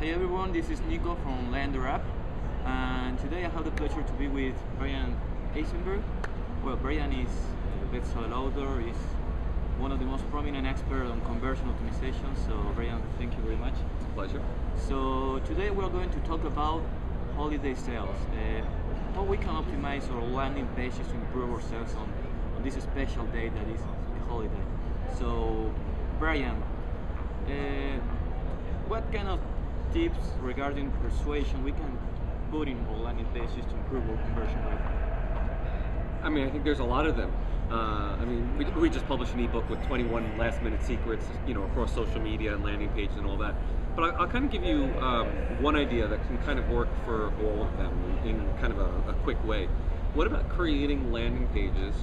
Hey everyone, this is Nico from Lander App, and today I have the pleasure to be with Bryan Eisenberg. Well, Bryan is a best-selling author, is one of the most prominent experts on conversion optimization, so Bryan, thank you very much. It's a pleasure. So today we're going to talk about holiday sales, how we can optimize our landing pages to improve our sales on this special day that is the holiday. So Bryan, what kind of tips regarding persuasion we can put in our landing pages to improve our conversion rate? I mean, I think there's a lot of them. We just published an ebook with 21 last-minute secrets, across social media and landing pages and all that. But I'll kind of give you one idea that can kind of work for all of them in kind of a quick way. What about creating landing pages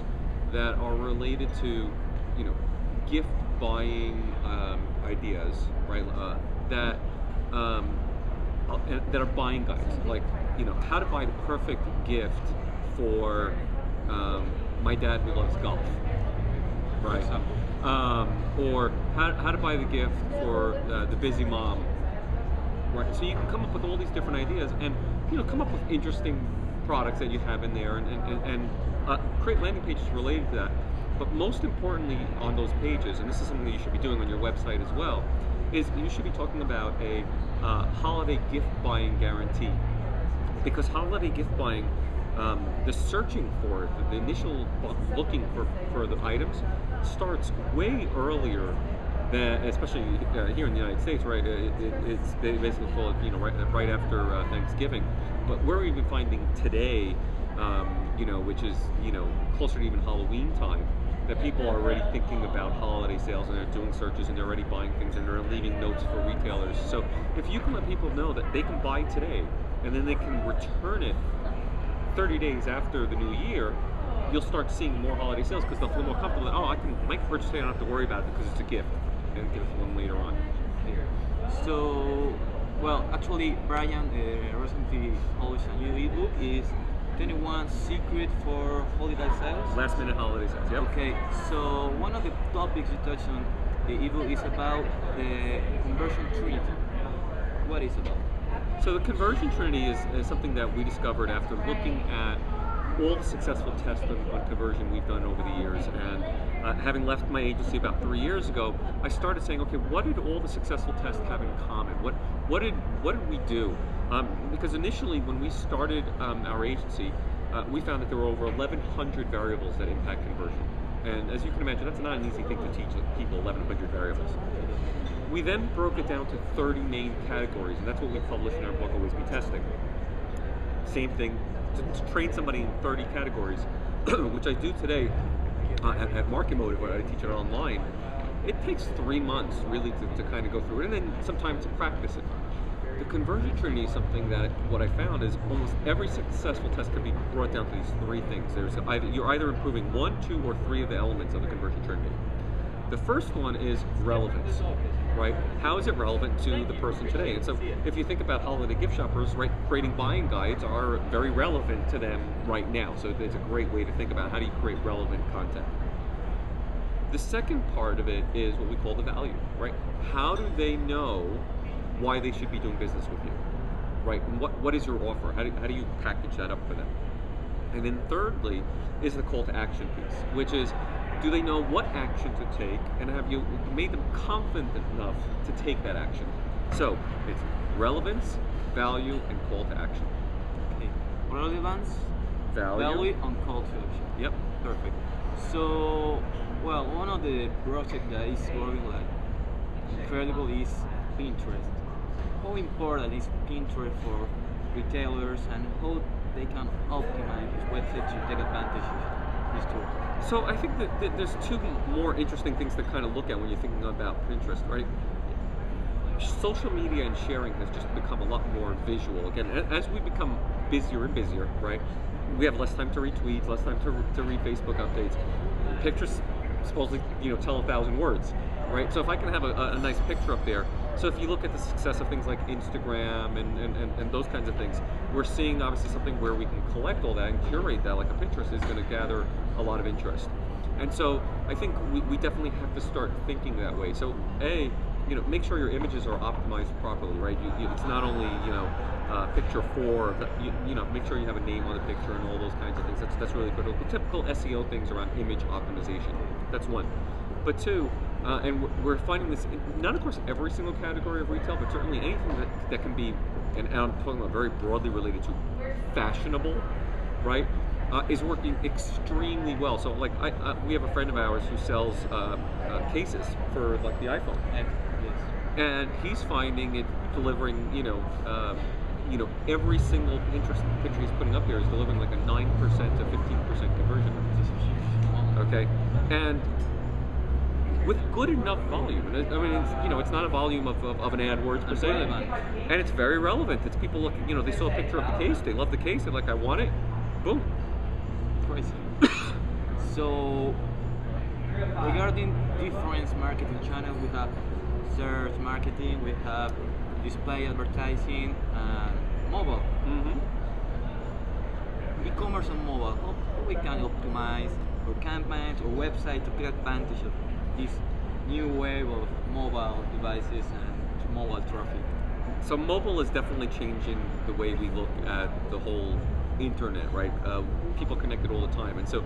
that are related to, gift buying ideas, right? That are buying guides, like how to buy the perfect gift for my dad who loves golf, right? Or how to buy the gift for the busy mom, right? So you can come up with all these different ideas and come up with interesting products that you have in there and create landing pages related to that. But most importantly on those pages, and this is something that you should be doing on your website as well, is you should be talking about a holiday gift buying guarantee. Because holiday gift buying, the searching for it, the initial looking for the items starts way earlier than, especially here in the United States, right? They basically call it, right after Thanksgiving. But we're even finding today, which is, closer to even Halloween time, that people are already thinking about holiday sales and they're doing searches and they're already buying things and they're leaving notes for retailers. So if you can let people know that they can buy today and then they can return it 30 days after the new year, you'll start seeing more holiday sales because they'll feel more comfortable that, I can purchase it, I don't have to worry about it because it's a gift, and give it to them later on. So, well, actually, Bryan recently published a new ebook, is 21 Secret for Holiday Sales. Last minute holiday sales, yep. Okay, so one of the topics you touched on the ebook is about the Conversion Trinity. What is it about? So the Conversion Trinity is something that we discovered after looking at all the successful tests on conversion we've done over the years, and having left my agency about 3 years ago, I started saying, okay, what did all the successful tests have in common? What did we do? Because initially, when we started our agency, we found that there were over 1,100 variables that impact conversion, and as you can imagine, that's not an easy thing to teach people, 1,100 variables. We then broke it down to 30 main categories, and that's what we published in our book, Always Be Testing. Same thing, to train somebody in 30 categories, which I do today at Market Motive, where I teach it online. It takes 3 months really to kind of go through it, and then some time to practice it. The Conversion Trinity is something that what I found is almost every successful test can be brought down to these 3 things. You're either improving 1, 2, or 3 of the elements of the Conversion Trinity. The first one is relevance, right? How is it relevant to the person today? And so if you think about holiday gift shoppers, right, creating buying guides are very relevant to them right now. So it's a great way to think about how do you create relevant content. The second part of it is what we call the value, right? How do they know why they should be doing business with you, right? And what is your offer? How do you package that up for them? And then thirdly is the call to action piece, which is, do they know what action to take, and have you made them confident enough to take that action? So it's relevance, value, and call to action. Okay. Relevance, value, and call to action. Yep. Perfect. So, well, one of the projects that is growing like incredible is Pinterest. How important is Pinterest for retailers, and how they can optimize this website to take advantage of this tool? So I think that there's 2 more interesting things to kind of look at when you're thinking about Pinterest, right? Social media and sharing has just become a lot more visual. Again, as we become busier and busier, right? We have less time to read tweets, less time to read Facebook updates. Pictures supposedly, tell 1,000 words, right? So if I can have a nice picture up there, so if you look at the success of things like Instagram and those kinds of things, we're seeing obviously something where we can collect all that and curate that, like a Pinterest is going to gather a lot of interest. And so I think we definitely have to start thinking that way. So A, make sure your images are optimized properly, right? It's not only picture 4, but make sure you have a name on the picture and all those kinds of things. That's really critical. The typical SEO things around image optimization. That's one. But two, and we're finding this not of course every single category of retail, but certainly anything that can be, and I'm talking about very broadly related to fashionable, right? Is working extremely well. So like we have a friend of ours who sells cases for like the iPhone, Yes. and he's finding it delivering, every single picture he's putting up there is delivering like a 9% to 15% conversion rate. Okay, and with good enough volume. I mean, it's not a volume of an AdWords per se, and it's very relevant. It's people looking, they saw a picture of the case, they love the case, they're like, I want it, boom. Crazy. So, regarding different marketing channels, we have search marketing, we have display advertising, and mobile. Mm-hmm. E-commerce and mobile. How we can optimize our campaigns or website to take advantage of this new wave of mobile devices and mobile traffic? So mobile is definitely changing the way we look at the whole internet, right? People connected all the time, and so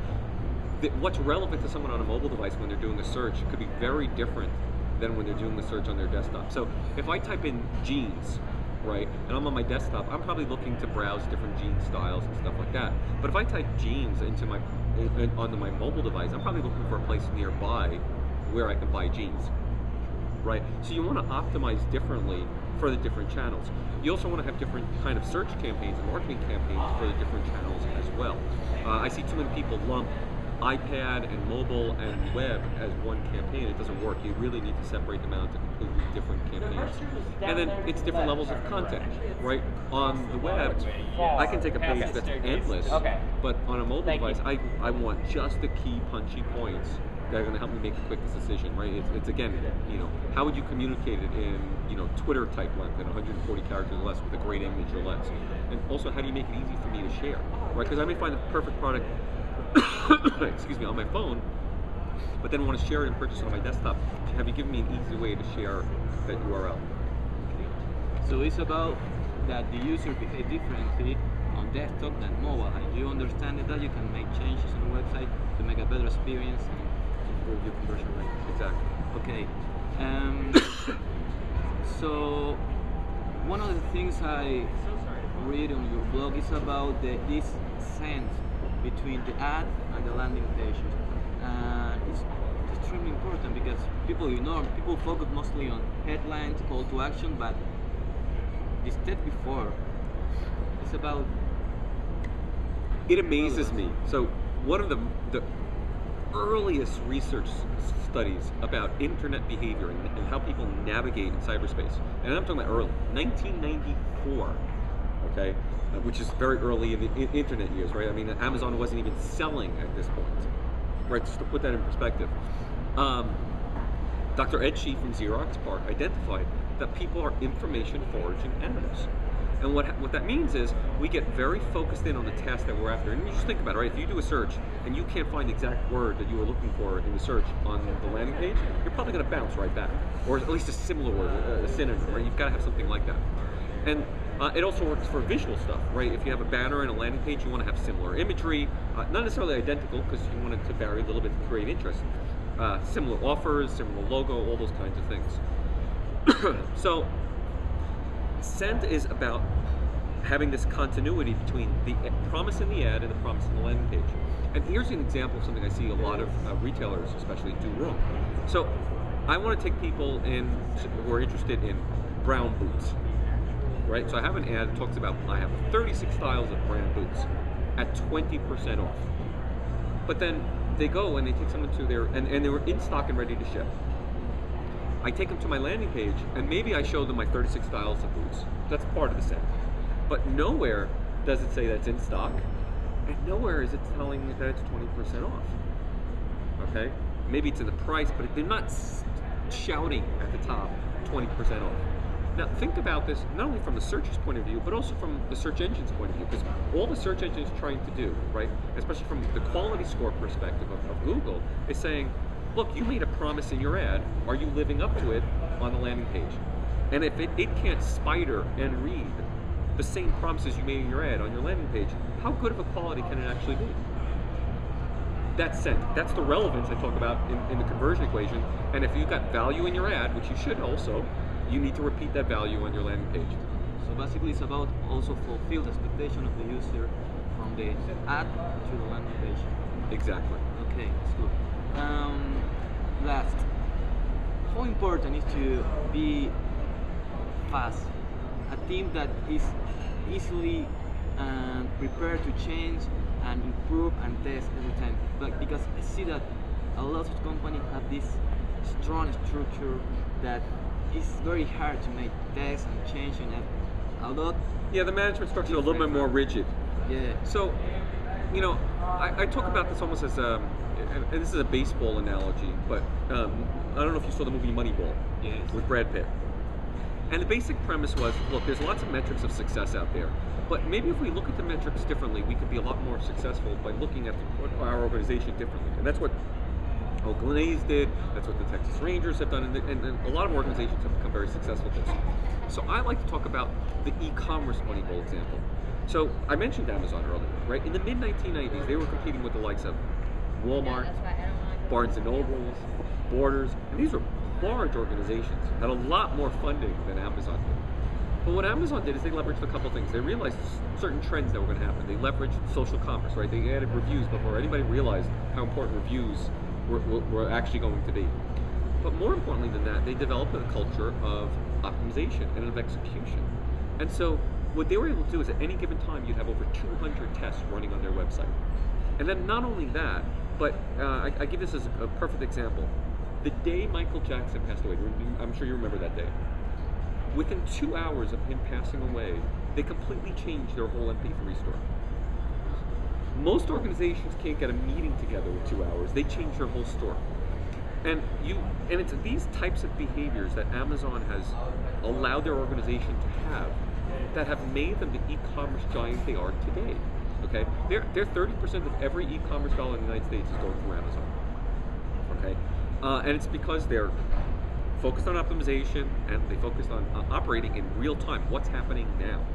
what's relevant to someone on a mobile device when they're doing a search could be very different than when they're doing the search on their desktop. So if I type in jeans, right, and I'm on my desktop, I'm probably looking to browse different jean styles and stuff like that. But if I type jeans onto my mobile device, I'm probably looking for a place nearby where I can buy jeans, right? So you want to optimize differently for the different channels. You also want to have different kind of search campaigns and marketing campaigns for the different channels as well. I see too many people lump iPad and mobile and web as one campaign. It doesn't work. You really need to separate them out into completely different campaigns. And then it's different levels of content, right? On the web, I can take a page that's endless, but on a mobile device, I want just the key punchy points that are going to help me make a quick decision, right? It's again, how would you communicate it in, Twitter type length at 140 characters or less with a great image or less? And also, how do you make it easy for me to share, right? Because I may find the perfect product excuse me, on my phone, but then want to share it and purchase it on my desktop. Have you given me an easy way to share that URL? So it's about that the user behave differently on desktop than mobile, and you understand that you can make changes on the website to make a better experience and improve your conversion rate. Exactly. Okay. So one of the things I read on your blog is about this sense between the ad and the landing pages, and it's extremely important because people focus mostly on headlines, call to action, but the step before is about. It amazes me. So one of the earliest research studies about internet behavior and how people navigate in cyberspace, and I'm talking about early, 1994, okay, which is very early in the internet years, right? I mean, Amazon wasn't even selling at this point, right? Just to put that in perspective. Dr. Ed Shee from Xerox PARC identified that people are information foraging animals. And what that means is we get very focused in on the task that we're after. And you just think about it, right? If you do a search and you can't find the exact word that you were looking for in the search on the landing page, you're probably going to bounce right back. Or at least a similar word, a synonym, right? You've got to have something like that. And it also works for visual stuff, right? If you have a banner and a landing page, you want to have similar imagery, not necessarily identical because you want it to vary a little bit to create interest. Similar offers, similar logo, all those kinds of things. So, Send is about having this continuity between the promise in the ad and the promise in the landing page. And here's an example of something I see a lot of retailers especially do wrong. So I want to take people in who are interested in brown boots, right? So I have an ad that talks about I have 36 styles of brown boots at 20% off. But then they go and they take someone to their, and they were in stock and ready to ship. I take them to my landing page, and maybe I show them my 36 styles of boots. That's part of the set. But nowhere does it say that's in stock, and nowhere is it telling me that it's 20% off. Okay? Maybe it's in the price, but they're not shouting at the top 20% off. Now think about this not only from the searcher's point of view, but also from the search engine's point of view, because all the search engine is trying to do, right, especially from the quality score perspective of Google, is saying, look, you made a promise in your ad. Are you living up to it? on the landing page. And if it can't spider and read the same promises you made in your ad on your landing page, how good of a quality can it actually be? That's sent. That's the relevance I talk about in the conversion equation. And if you've got value in your ad, which you should also, you need to repeat that value on your landing page. So basically it's about also fulfill the expectation of the user from the ad to the landing page. Exactly. Okay, that's good. Last, how important is to be fast? A team that is easily prepared to change and improve and test every time. But because I see that a lot of companies have this strong structure that is very hard to make tests and change and a lot. Yeah, the management structure is a little bit more rigid. Yeah. So, you know, I talk about this almost as and this is a baseball analogy, but I don't know if you saw the movie Moneyball. Yes. With Brad Pitt. And the basic premise was, look, there's lots of metrics of success out there, but maybe if we look at the metrics differently, we could be a lot more successful by looking at our organization differently. And that's what Oakland A's did, that's what the Texas Rangers have done, and a lot of organizations have become very successful at this. So I like to talk about the e-commerce Moneyball example. So I mentioned Amazon earlier, right? In the mid-1990s, they were competing with the likes of Walmart, Barnes & Nobles, Borders, and these were large organizations, had a lot more funding than Amazon did. But what Amazon did is they leveraged a couple things. They realized certain trends that were going to happen. They leveraged social commerce, right? They added reviews before anybody realized how important reviews were actually going to be. But more importantly than that, they developed a culture of optimization and of execution. And so what they were able to do is at any given time, you'd have over 200 tests running on their website. And then not only that, but I give this as a perfect example. The day Michael Jackson passed away, I'm sure you remember that day. Within 2 hours of him passing away, they completely changed their whole MP3 store. Most organizations can't get a meeting together in 2 hours. They change their whole store. And it's these types of behaviors that Amazon has allowed their organization to have that have made them the e-commerce giant they are today. Okay, they're 30% of every e-commerce dollar in the United States is going through Amazon. Okay, and it's because they're focused on optimization and they focused on operating in real time. What's happening now?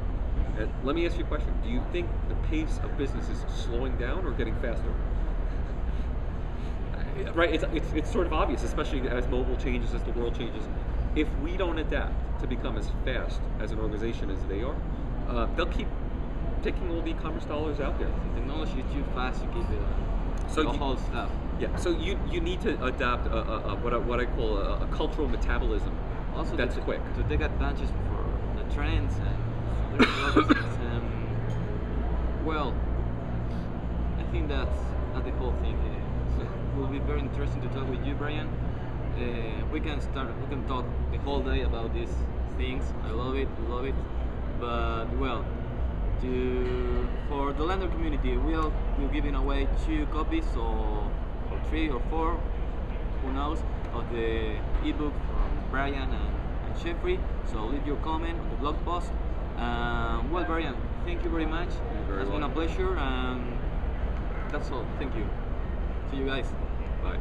And let me ask you a question. Do you think the pace of business is slowing down or getting faster? Right, it's sort of obvious, especially as mobile changes, as the world changes. If we don't adapt to become as fast as an organization as they are, they'll keep taking all the e-commerce dollars out there. The technology is too fast to keep it the whole stuff. Yeah, so you need to adopt what I call a cultural metabolism. Also, that's quick to take advantage for the trends and the well, I think that's the whole thing. So it will be very interesting to talk with you, Bryan. We can talk the whole day about these things. I love it, but well, for the lender community, we're giving away 2 copies or 3 or 4, who knows, of the ebook from Bryan and Jeffrey. So leave your comment on the blog post. Well, Bryan, thank you very much. It's been a pleasure, and that's all. Thank you. See you guys. Bye.